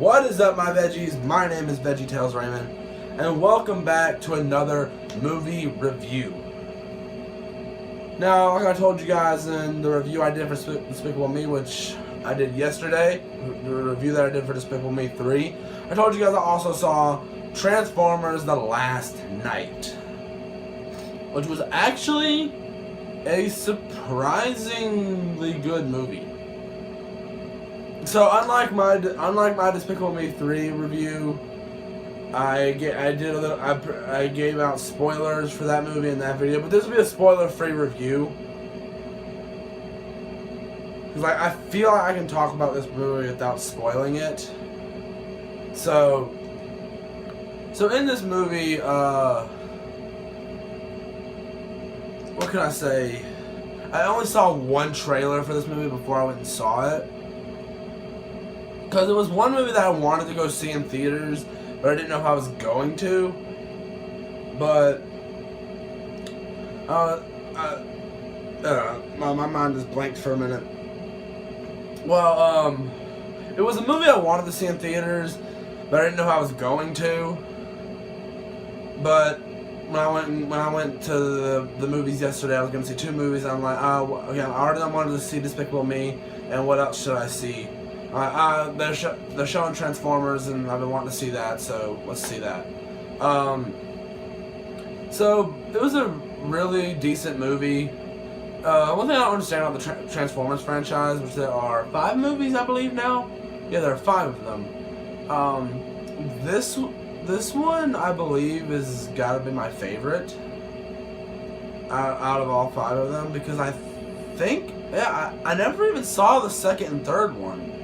What is up, my veggies? My name is VeggieTales Raymond, and welcome back to another movie review. Now, like I told you guys in the review I did for Despicable Me, which I did yesterday, the review that I did for Despicable Me 3, I told you guys I also saw Transformers: The Last Knight, which was actually a surprisingly good movie. So unlike my Despicable Me 3 review, I gave out spoilers for that movie in that video, but this will be a spoiler-free review. Cause I feel like I can talk about this movie without spoiling it. So in this movie, what can I say? I only saw one trailer for this movie before I went and saw it. Because it was one movie that I wanted to go see in theaters, but I didn't know if I was going to. But, my mind just blanked for a minute. Well, it was a movie I wanted to see in theaters, but I didn't know if I was going to. But when I went to the movies yesterday, I was going to see two movies, and I'm like, okay, I already wanted to see Despicable Me, and what else should I see? They're showing Transformers, and I've been wanting to see that, so let's see that. So it was a really decent movie. One thing I don't understand about the Transformers franchise, which there are 5 movies, I believe now. Yeah, there are 5 of them. This one, I believe, is gotta be my favorite out of all 5 of them, because I think, I never even saw the second and third one.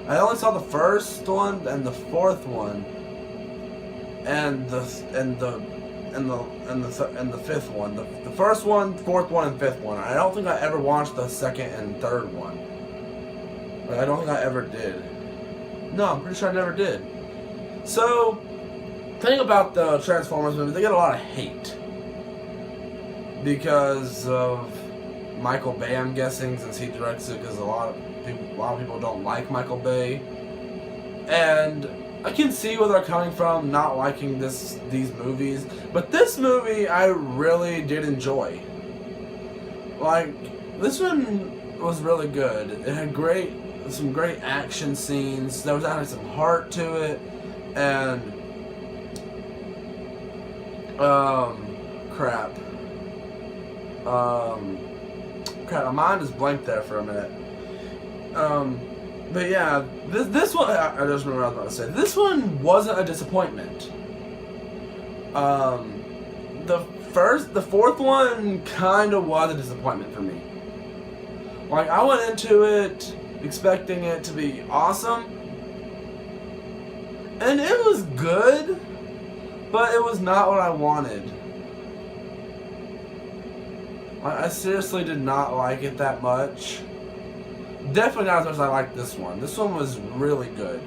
I only saw the first one and the fourth one, and the fifth one. The first one, fourth one, and fifth one. I don't think I ever watched the second and third one. Like, I don't think I ever did. No, I'm pretty sure I never did. So, the thing about the Transformers movies, they get a lot of hate because of Michael Bay, I'm guessing, since he directs it, because a lot of people don't like Michael Bay, and I can see where they're coming from, not liking these movies. But this movie I really did enjoy. Like, this one was really good. It had some great action scenes. There was actually some heart to it, and crap, my mind is blank there for a minute. But yeah, this one, I just remember what I was about to say. This one wasn't a disappointment. The fourth one kind of was a disappointment for me. Like, I went into it expecting it to be awesome, and it was good, but it was not what I wanted. I seriously did not like it that much. Definitely not as much as I liked this one. This one was really good.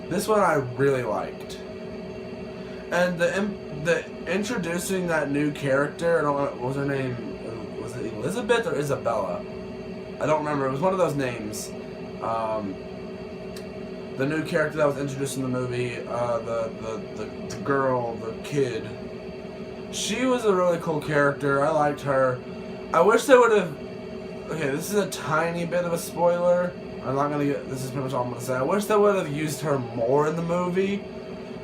This one I really liked. And the introducing that new character, I don't know, what was her name? Was it Elizabeth or Isabella? I don't remember. It was one of those names. The new character that was introduced in the movie, the girl, the kid. She was a really cool character. I liked her. I wish they would have. Okay, this is a tiny bit of a spoiler. I'm not gonna get. This is pretty much all I'm gonna say. I wish they would have used her more in the movie,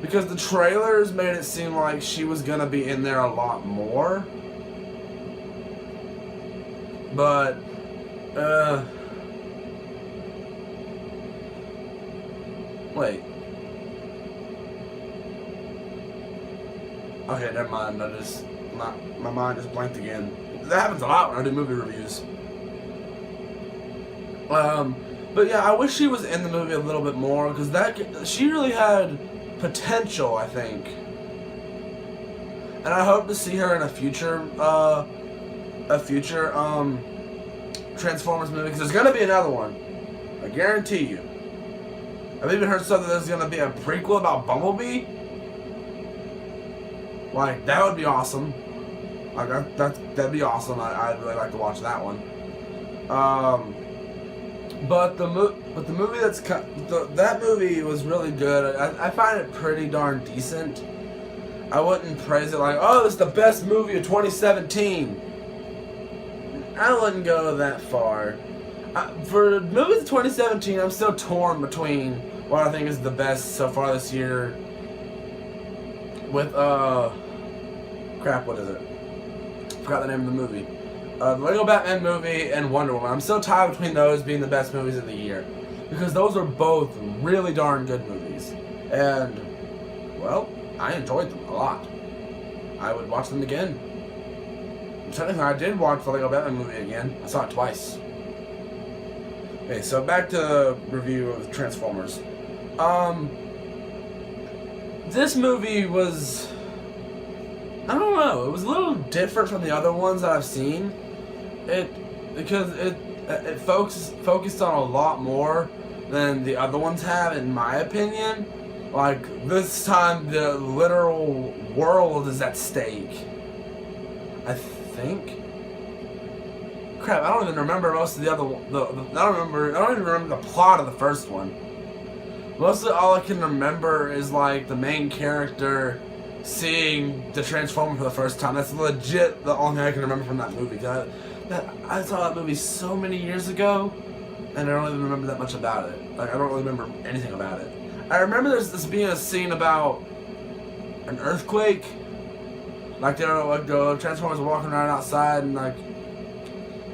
because the trailers made it seem like she was gonna be in there a lot more. But, wait. Okay, never mind. My mind just blanked again. That happens a lot when I do movie reviews. But yeah, I wish she was in the movie a little bit more, because she really had potential, I think. And I hope to see her in a future Transformers movie, because there's gonna be another one. I guarantee you. I've even heard something there's gonna be a prequel about Bumblebee. Like, that would be awesome. Like, that'd be awesome. I'd really like to watch that one. But the movie that movie was really good. I find it pretty darn decent. I wouldn't praise it like, oh, this is the best movie of 2017. I wouldn't go that far. For movies of 2017, I'm still torn between what I think is the best so far this year. With what is it? Forgot the name of the movie. The Lego Batman movie and Wonder Woman. I'm still tied between those being the best movies of the year. Because those are both really darn good movies. And, well, I enjoyed them a lot. I would watch them again. Technically, I did watch the Lego Batman movie again. I saw it twice. Okay, so back to the review of Transformers. This movie was... I don't know. It was a little different from the other ones that I've seen. Because it focused on a lot more than the other ones have, in my opinion. Like, this time the literal world is at stake. I think. Crap, I don't even remember most of the other one. I don't even remember the plot of the first one. Mostly all I can remember is like the main character seeing the Transformer for the first time. That's legit the only thing I can remember from that movie. I saw that movie so many years ago, and I don't even remember that much about it. Like, I don't really remember anything about it. I remember there's this being a scene about an earthquake. Like, the Transformers were walking around outside, and like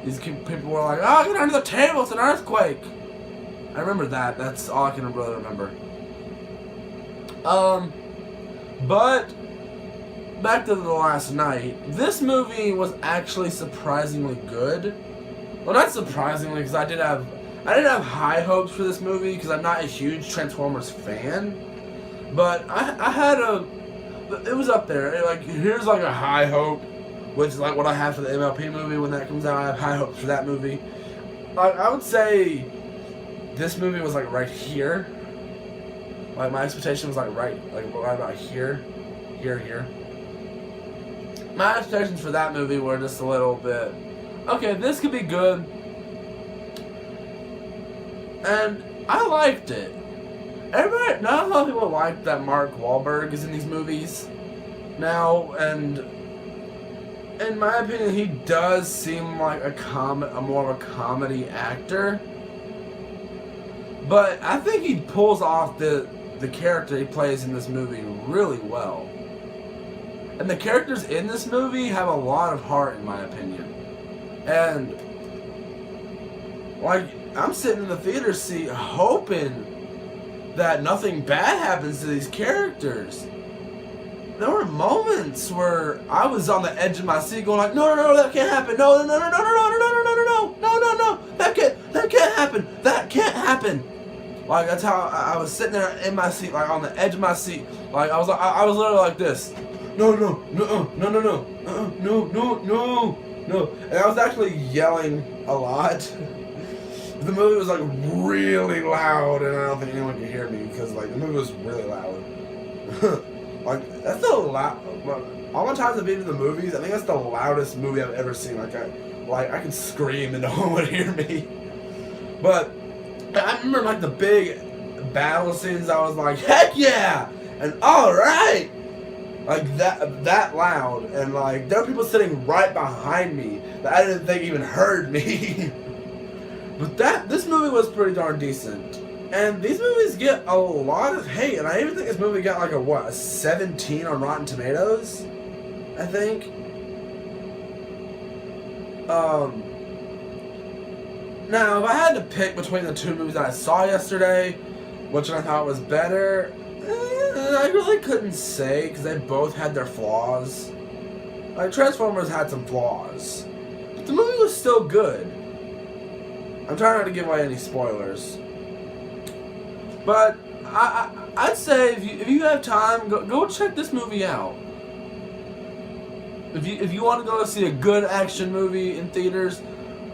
these people were like, "Oh, get under the table! It's an earthquake!" I remember that. That's all I can really remember. But back to the last night. This movie was actually surprisingly good. Well, not surprisingly, because I did have high hopes for this movie because I'm not a huge Transformers fan. But I had it was up there. Like, here's like a high hope, which is like what I have for the MLP movie when that comes out. I have high hopes for that movie. Like, I would say this movie was like right here. Like, my expectation was like right about here. My expectations for that movie were just a little bit, okay, this could be good. And I liked it. Not a lot of people like that Mark Wahlberg is in these movies now, and in my opinion, he does seem like a more of a comedy actor. But I think he pulls off the character he plays in this movie really well. And the characters in this movie have a lot of heart, in my opinion. And like, I'm sitting in the theater seat hoping that nothing bad happens to these characters. There were moments where I was on the edge of my seat going like, no, that can't happen. No, that can't happen. That can't happen. Like, that's how I was sitting there in my seat, like on the edge of my seat. Like, I was literally like this. No. And I was actually yelling a lot. The movie was like really loud, and I don't think anyone could hear me because like the movie was really loud. Like, that's the loud. All the times I've been to the movies, I think that's the loudest movie I've ever seen. Like I can scream and no one would hear me. But I remember like the big battle scenes. I was like, heck yeah, and all right, like that loud, and like there were people sitting right behind me that I didn't think even heard me. But this movie was pretty darn decent. And these movies get a lot of hate. And I even think this movie got like a 17 on Rotten Tomatoes? I think. Now, if I had to pick between the two movies that I saw yesterday, which I thought was better, I really couldn't say, because they both had their flaws. Like, Transformers had some flaws. But the movie was still good. I'm trying not to give away any spoilers. But I'd say if you have time, go check this movie out. If you want to go see a good action movie in theaters,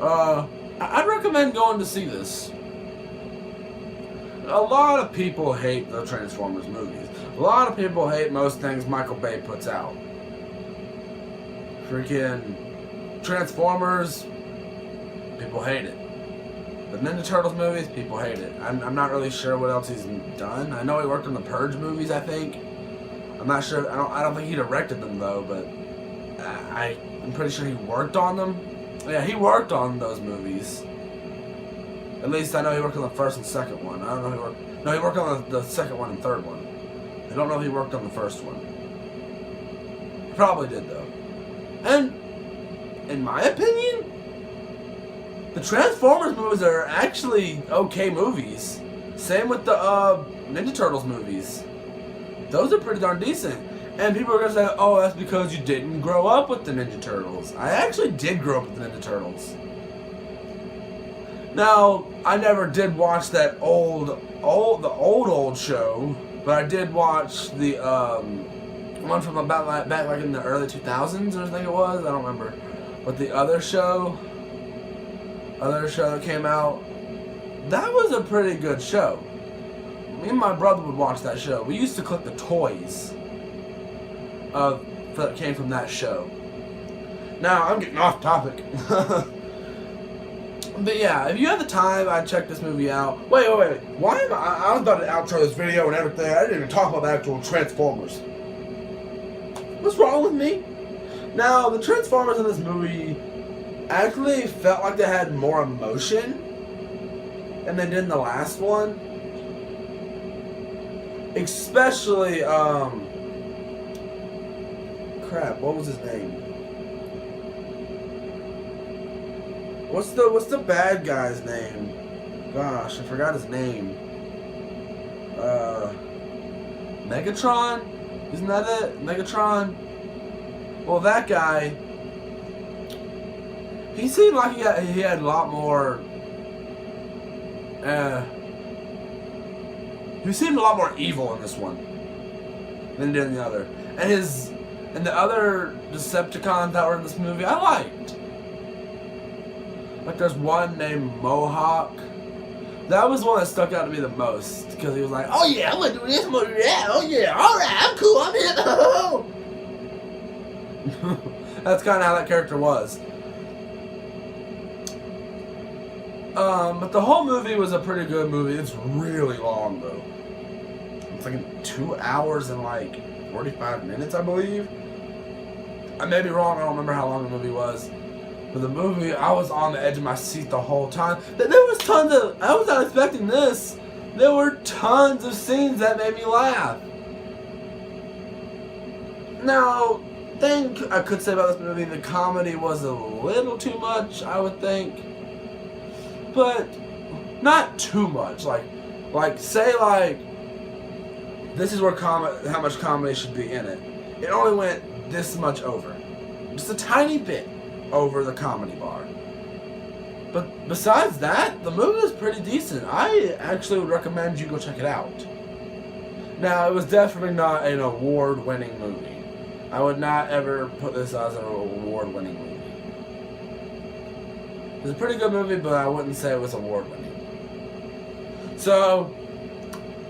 I'd recommend going to see this. A lot of people hate the Transformers movies. A lot of people hate most things Michael Bay puts out. Freaking Transformers, people hate it. The Ninja Turtles movies, people hate it. I'm not really sure what else he's done. I know he worked on the Purge movies, I think. I'm not sure. I don't think he directed them though, but I'm pretty sure he worked on them. Yeah, he worked on those movies. At least I know he worked on the first and second one. I don't know if he worked. No, he worked on the second one and third one. I don't know if he worked on the first one. He probably did though. And in my opinion, the Transformers movies are actually okay movies. Same with the Ninja Turtles movies. Those are pretty darn decent. And people are going to say, oh, that's because you didn't grow up with the Ninja Turtles. I actually did grow up with the Ninja Turtles. Now, I never did watch that old show, but I did watch the one from back like in the early 2000s, or I think it was. I don't remember. But the other show that came out, that was a pretty good show. Me and my brother would watch that show. We used to collect the toys that came from that show. Now, I'm getting off topic. But yeah, if you have the time, I'd check this movie out. Wait. Why am I was about to outro this video and everything. I didn't even talk about the actual Transformers. What's wrong with me? Now, the Transformers in this movie actually felt like they had more emotion than they did in the last one. Especially, crap, what was his name? What's the bad guy's name? Gosh, I forgot his name. Megatron? Isn't that it? Megatron? Well, that guy, he seemed like he had a lot more, he seemed a lot more evil in this one than he did in the other. And the other Decepticons that were in this movie, I liked. Like, there's one named Mohawk. That was one that stuck out to me the most, because he was like, oh yeah, I'm gonna do this, I'm gonna do that, oh yeah, alright, I'm cool, I'm in. That's kind of how that character was. But the whole movie was a pretty good movie. It's really long though. It's like 2 hours and like 45 minutes, I believe. I may be wrong, I don't remember how long the movie was. But the movie, I was on the edge of my seat the whole time. There was tons of, I was not expecting this. There were tons of scenes that made me laugh. Now, thing I could say about this movie, the comedy was a little too much, I would think. But not too much. Like say this is where how much comedy should be in it. It only went this much over. Just a tiny bit over the comedy bar. But besides that, the movie is pretty decent. I actually would recommend you go check it out. Now, it was definitely not an award-winning movie. I would not ever put this as an award-winning movie. It's a pretty good movie, but I wouldn't say it was award-winning. So,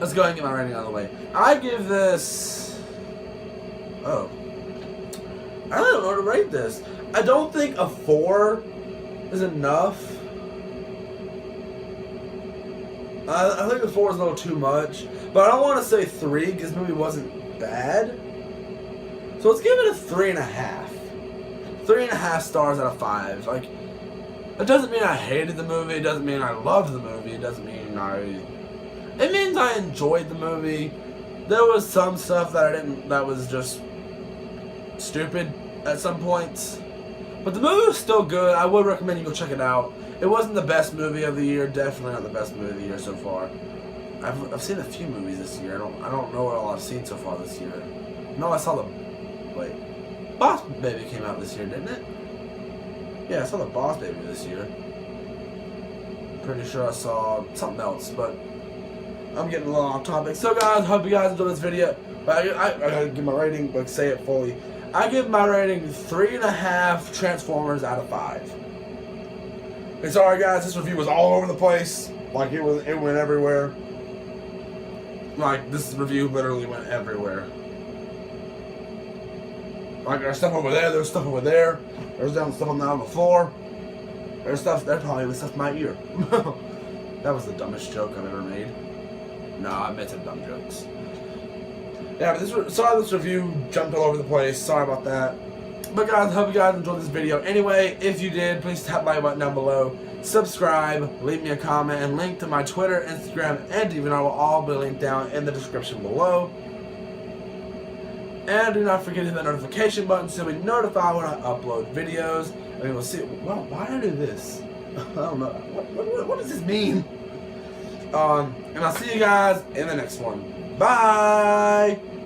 let's go ahead and get my rating out of the way. I give this... Oh. I don't know how to rate this. I don't think a 4 is enough. I think the 4 is a little too much. But I don't want to say 3 because the movie wasn't bad. So let's give it a 3.5. 3.5 stars out of 5. Like, it doesn't mean I hated the movie. It doesn't mean I loved the movie. It doesn't mean it means I enjoyed the movie. There was some stuff that was just stupid at some points. But the movie was still good. I would recommend you go check it out. It wasn't the best movie of the year. Definitely not the best movie of the year so far. I've seen a few movies this year. I don't know what all I've seen so far this year. No, I saw Boss Baby came out this year, didn't it? Yeah, I saw the Boss Baby this year. Pretty sure I saw something else, but I'm getting a little off topic. So guys, hope you guys enjoyed this video. But I gotta give my rating, but say it fully. I give my rating 3.5 Transformers out of 5. And sorry guys, this review was all over the place. Like it went everywhere. Like this review literally went everywhere. Like there's stuff over there, there's stuff over there, there's stuff on the floor. There's probably stuff in my ear. That was the dumbest joke I've ever made. No, I made some dumb jokes. Yeah, but sorry this review jumped all over the place. Sorry about that. But guys, I hope you guys enjoyed this video. Anyway, if you did, please tap the like button down below. Subscribe, leave me a comment, and link to my Twitter, Instagram, and DeviantArt will all be linked down in the description below. And do not forget to hit the notification button so you'll be notified when I upload videos. And we'll see. Well, why did I do this? I don't know. What does this mean? And I'll see you guys in the next one. Bye!